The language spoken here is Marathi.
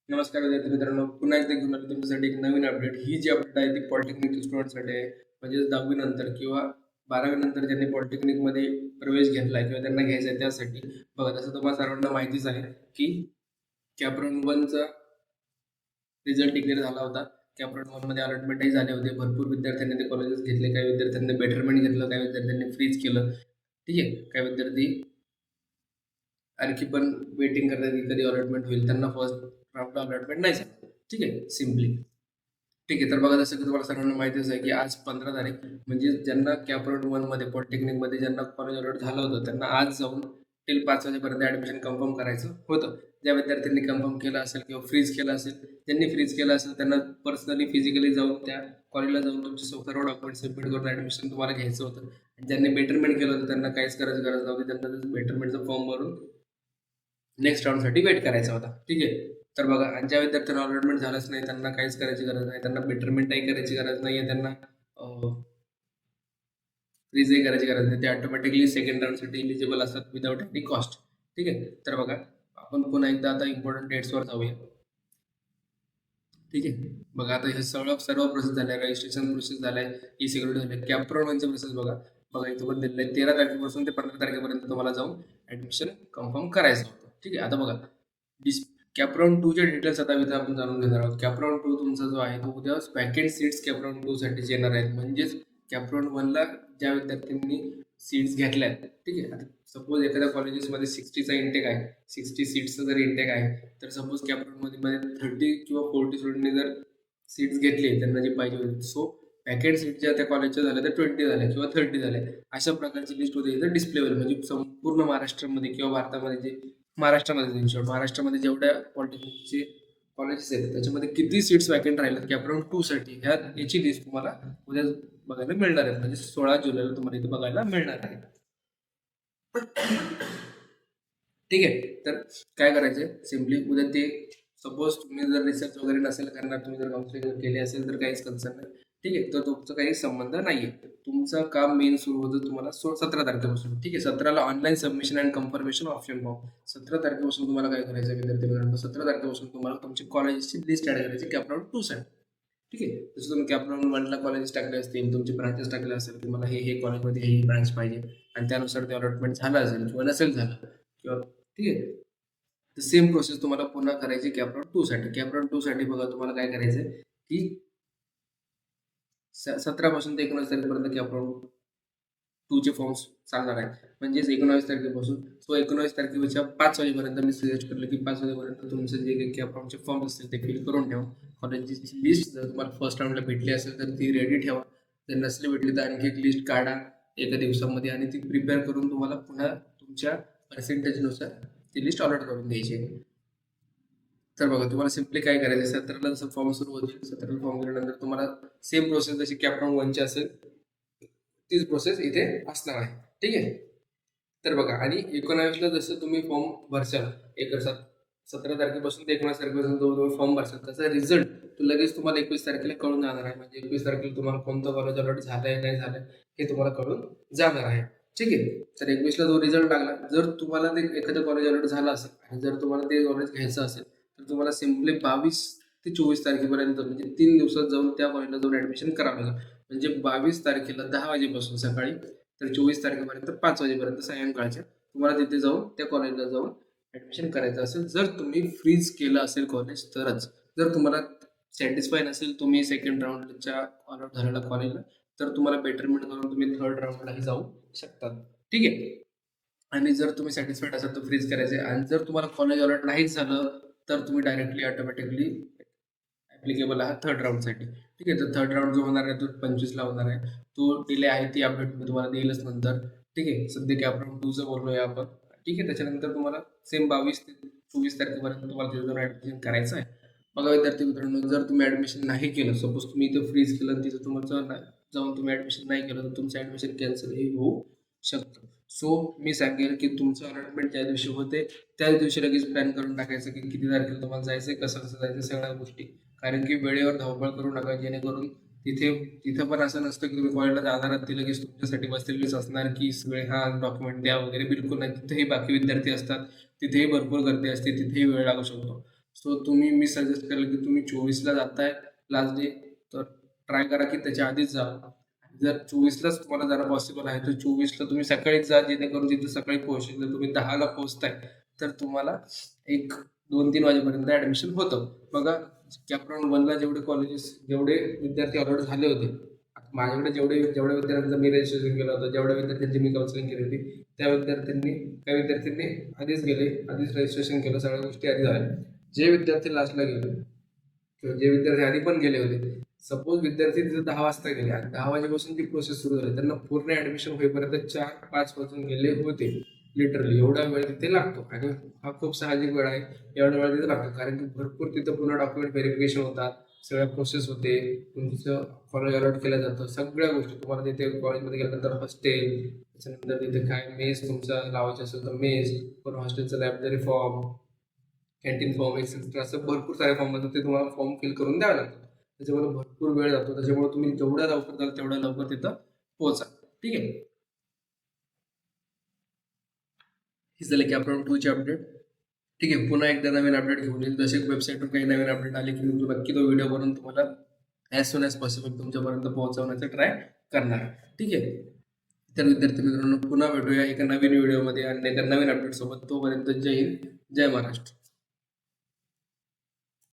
नमस्कार विद्यार्थी मित्रांनो, पुन्हा एकदा घेऊन आलो तुमच्यासाठी एक नवीन अपडेट. ही जी अपडेट आहे ती पॉलिटेक्निक स्टुडंटसाठी आहे. म्हणजेच 10वी नंतर किंवा 12वी नंतर ज्यांनी पॉलिटेक्निकमध्ये प्रवेश घेतला किंवा त्यांना घ्यायचा आहे त्यासाठी. बघा, तसं तुम्हाला सर्वांना माहितीच आहे की कॅप वनचा रिझल्ट डिक्लेअर झाला होता. कॅप वनमध्ये अलॉटमेंटही झाले होते. भरपूर विद्यार्थ्यांनी ते कॉलेजेस घेतले, काही विद्यार्थ्यांनी बेटरमेंट घेतलं, काही विद्यार्थ्यांनी फ्रीज केलं. ठीक आहे, काही विद्यार्थी आणखी पण वेटिंग करतात की कधी अलॉटमेंट होईल, त्यांना फर्स्ट राऊंड अलॉटमेंट नाही झालं. ठीक आहे, सिम्पली. ठीक आहे, तर बघा, जसं की तुम्हाला सर्वांना माहितीच आहे की आज 15 तारीख, म्हणजे ज्यांना कॅप राऊंड 1 पॉलिटेक्निकमध्ये ज्यांना कॉलेज अलॉट झालं होतं त्यांना आज जाऊन टिल 5 वाजेपर्यंत ॲडमिशन कन्फर्म करायचं होतं. ज्या विद्यार्थ्यांनी कन्फर्म केलं असेल किंवा फ्रीज केलं असेल, ज्यांनी फ्रीज केलं असेल त्यांना पर्सनली फिजिकली जाऊन त्या कॉलेजला जाऊन तुमचे सर्व डॉक्युमेंट सबमिट करून ॲडमिशन तुम्हाला घ्यायचं होतं. ज्यांनी बेटरमेंट केलं होतं त्यांना काहीच करायची गरज नव्हती. त्यांना बेटरमेंटचा फॉर्म भरून नेक्स्ट राऊंडसाठी वेट करायचा होता. ठीक आहे, तर बघा, आणि ज्या विद्यार्थ्यांना अलॉटमेंट झालंच नाही त्यांना काहीच करायची गरज नाही, त्यांना बेटरमेंटही करायची गरज नाही आहे, त्यांना फ्रीजही करायची गरज नाही. ते ऑटोमॅटिकली सेकंड राऊंडसाठी इलिजिबल असतात विदाउट एनी कॉस्ट. ठीक आहे, तर बघा, आपण पुन्हा एकदा आता इम्पॉर्टंट डेट्सवर जाऊया. ठीक आहे, बघा, आता हे सर्व प्रोसेस झाल्या, रजिस्ट्रेशन प्रोसेस झालाय, ई सिक्युरिटी झाले, कॅपराऊंडचे प्रोसेस बघा. बघा, इथं पण दिलेलं आहे 13 तारखेपासून ते 15 तारखेपर्यंत तुम्हाला जाऊन ॲडमिशन कन्फर्म करायचं होतं. ठीक आहे, आता बघा, कॅपराऊंड 2चे डिटेल्स आता इथं आपण जाणून घेणार आहोत. कॅपराऊंड 2 तुमचा जो आहे तो उद्या वॅकेंट सीट्स कॅपराऊंड 2 साठीच येणार आहेत. म्हणजेच कॅपराऊंड 1ला ज्या विद्यार्थ्यांनी सीट्स घेतल्या आहेत, ठीक आहे, आता सपोज एखाद्या कॉलेजेसमध्ये 60चा इंटेक आहे, 60 सीट्सचा जर इंटेक आहे, तर सपोज कॅपराऊंडमध्ये 30 किंवा 40 स्टुडंटनी जर सीट्स घेतले त्यांना जे पाहिजे होते, सो वॅकेंट सीट ज्या त्या कॉलेजच्या झाल्या त्या 20 झाल्या किंवा 30 झाल्या, अशा प्रकारची लिस्ट होते इथं डिस्प्लेवर. म्हणजे संपूर्ण महाराष्ट्रामध्ये किंवा भारतामध्ये जे महाराष्ट्रामध्ये जेवढ्या पॉलिटेक्निकचे कॉलेजेस आहेत त्याच्यामध्ये किती सीट्स वॅकेंट राहिल्यात कॅपराऊंड 2 साठी, ह्या याची लिस्ट तुम्हाला उद्या बघायला मिळणार आहे. म्हणजे 16 जुलैला तुम्हाला इथे बघायला मिळणार आहे. ठीक आहे, तर काय करायचंय, सिम्पली उद्या ते, सपोज तुम्ही जर रिसर्च वगैरे नसेल करणार, तुम्ही जर काउन्सिलिंग केले असेल तर काहीच कन्सर्न नाही. ठीक आहे, तर तुमचं काही संबंध नाहीये. तुमचं काम मेन सुरू होतं तुम्हाला 17 तारखेपासून. ठीक आहे, 17ला online submission and confirmation option form. 17 तारखेपासून तुम्हाला काय करायचं विद्यार्थी मित्रांनो, 17 तारखेपासून तुम्हाला तुमची कॉलेजची लिस्ट ऍड करायची कॅपराऊंड 2 साठी. ठीक आहे, जसं तुम्ही कॅपराऊंड 1ला कॉलेजेस टाकले असतील, तुमचे ब्रांचेस टाकले असेल, तुम्हाला हे कॉलेजमध्ये हे ब्रांच पाहिजे आणि त्यानुसार ते अलॉटमेंट झालं असेल किंवा नसेल झालं किंवा, ठीक आहे, तर सेम प्रोसेस तुम्हाला पुन्हा करायची कॅपराऊंड 2 साठी. कॅपराऊंड 2 साठी बघा, तुम्हाला काय करायचंय की 17 पासून ते 19 तारखेपर्यंत कॅपराऊंड 2चे फॉर्म्स चालणार आहेत. म्हणजेच 19 तारखेपासून, सो 19 तारखेच्या 5 वाजेपर्यंत मी सजेस्ट केलं की 5 वाजेपर्यंत तुमचे जे काही कॅपराऊंडचे फॉर्म असतील ते फिल करून ठेवा. कॉलेजची लिस्ट जर तुम्हाला फर्स्ट राऊंडला भेटली असेल तर ती रेडी ठेवा. जर नसली भेटली तर आणखी एक लिस्ट काढा एका दिवसामध्ये आणि ती प्रिपेअर करून तुम्हाला पुन्हा तुमच्या पर्सेंटेजनुसार ती लिस्ट ऑर्डर करून द्यायची आहे. तर बघा, तुम्हाला सिम्पली काय करायचं, 17ला जसं फॉर्म सुरू होतील, 17ला फॉर्म केल्यानंतर तुम्हाला सेम प्रोसेस जशी कॅपराऊंड 1ची असेल तीच प्रोसेस इथे असणार आहे. ठीक आहे, तर बघा, आणि 19ला जसं तुम्ही फॉर्म भरसाल, 17 तारखेपासून ते 19 तारखेपासून जवळजवळ फॉर्म भरसाल, त्याचा रिझल्ट तो लगेच तुम्हाला 21 तारखेला कळून जाणार आहे. म्हणजे 21 तारखेला तुम्हाला कोणतं कॉलेज अलॉट झालंय नाही झालंय हे तुम्हाला कळून जाणार आहे. ठीक आहे, तर 21ला जो रिझल्ट लागला, जर तुम्हाला ते एखादं कॉलेज अलॉट झालं असेल आणि जर तुम्हाला ते कॉलेज घ्यायचं असेल तर तुम्हाला सिम्पली 22 ते 24 तारखेपर्यंत म्हणजे 3 दिवसात जाऊन त्या कॉलेजला जाऊन ऍडमिशन करावं लागेल. म्हणजे 22 तारखेला 10 वाजेपासून सकाळी तर 24 तारखेपर्यंत 5 वाजेपर्यंत सायंकाळच्या तुम्हाला तिथे जाऊन त्या कॉलेजला जाऊन ऍडमिशन करायचं असेल. जर तुम्ही फ्रीज केलं असेल कॉलेज तरच. जर तुम्हाला सॅटिस्फाय नसेल तुम्ही सेकंड राऊंडच्या अलॉट झालेल्या कॉलेजला, तर तुम्हाला बेटरमेंट करून तुम्ही थर्ड राऊंडलाही जाऊ शकतात. ठीक आहे, आणि जर तुम्ही सॅटिस्फाईड असाल तर फ्रीज करायचे, आणि जर तुम्हाला कॉलेज अलॉट नाहीच झालं तर तुम्ही डायरेक्टली ऑटोमॅटिकली ऍप्लिकेबल आहात थर्ड राऊंडसाठी. ठीक आहे, तर थर्ड राऊंड जो होणार आहे तो 25ला होणार आहे. तो डिले आहे, ती अपडेट मी तुम्हाला देईलच नंतर. ठीक आहे, सध्या कॅपराऊंड 2चं बोललोय आपण. ठीक आहे, त्याच्यानंतर तुम्हाला सेम 22 ते 24 तारखेपर्यंत तुम्हाला तिथे जाऊन ऍडमिशन करायचं आहे. बघा विद्यार्थी मित्रांनो, जर तुम्ही ऍडमिशन नाही केलं, सपोज तुम्ही इथे फ्रीज केलं आणि तिथं तुम्हाला जाऊन तुम्ही ऍडमिशन नाही केलं तर तुमचं ऍडमिशन कॅन्सलही होऊ शकतं. सो मी सांगेल की तुमचं अलॉटमेंट ज्या दिवशी होते त्याच दिवशी लगेच प्लॅन करून टाकायचं की किती तारखेला तुम्हाला जायचं, कसं कसं जायचं, सगळ्या गोष्टी. कारण की वेळेवर धावपळ करू नका, जेणेकरून तिथं पण असं नसतं की तुम्ही कॉलेजला जाणार आहात ते लगेच तुमच्यासाठी बसलेलीच असणार की सगळे हा डॉक्युमेंट द्या वगैरे. बिलकुल नाही, तिथेही बाकी विद्यार्थी असतात, तिथेही भरपूर गर्दी असते, तिथेही वेळ लागू शकतो. सो मी सजेस्ट करेल की तुम्ही 24ला जाताय लास्ट डे, तर ट्राय करा की त्याच्या आधीच जा. जर 24लाच तुम्हाला जाणं पॉसिबल आहे तर 24ला तुम्ही सकाळीच जा, जेणेकरून तिथे सकाळी पोहोचेल. जर तुम्ही 10ला पोहोचताय तर तुम्हाला एक 2-3 वाजेपर्यंत ॲडमिशन होतं. बघा, कॅपराऊंड 1ला जेवढे कॉलेजेस, जेवढे विद्यार्थी अलर्ट झाले होते, माझ्याकडे जेवढ्या विद्यार्थ्यांचं मी रजिस्ट्रेशन केलं होतं, जेवढ्या विद्यार्थ्यांची मी काउन्सिलिंग केली होती, त्या काही विद्यार्थ्यांनी आधीच गेले, आधीच रजिस्ट्रेशन केलं, सगळ्या गोष्टी आधी झाल्या. जे विद्यार्थी लास्टला गेले किंवा जे विद्यार्थी आधी पण गेले होते, सपोज विद्यार्थी तिथे 10 वाजता गेले आणि 10 वाजेपासून ती प्रोसेस सुरू झाली, त्यांना पूर्ण ॲडमिशन होईपर्यंत 4-5 वाजून गेले होते. लिटरली एवढा वेळ तिथे लागतो आणि हा खूप साहजिक वेळ आहे. एवढा वेळ तिथे लागतो कारण की भरपूर तिथं पुन्हा डॉक्युमेंट व्हेरिफिकेशन होतात, सगळ्या प्रोसेस होते, तुमचं कॉलेज अलॉट केलं जातं, सगळ्या गोष्टी तुम्हाला तिथे कॉलेजमध्ये गेल्यानंतर हॉस्टेल, त्याच्यानंतर तिथे काय मेस तुमचा लावायचं असेल तर मेस, पण हॉस्टेलचं library form, canteen form, etcetera, असं भरपूर सारे फॉर्म असतात, ते तुम्हाला फॉर्म फिल करून द्यावे लागतात. त्याच्यामुळे भरपूर वेळ जातो. त्याच्यामुळे तुम्ही जेवढ्या लवकर जाल तेवढ्या लवकर तिथं पोहोचा. ठीक आहे, ही झाली की आपण 2ची अपडेट. ठीक आहे, पुन्हा एकदा नवीन अपडेट घेऊन येईल. जसे वेबसाईटवर काही नवीन अपडेट आले की मी नक्की तो व्हिडिओ बनवून तुम्हाला ॲज सून ॲज पॉसिबल तुमच्यापर्यंत पोहोचवण्याचा ट्राय करणार. ठीक आहे, तर विद्यार्थी मित्रांनो, पुन्हा भेटूया एका नवीन व्हिडिओमध्ये आणि एका नवीन अपडेटसोबत. तोपर्यंत जय हिंद, जय महाराष्ट्र.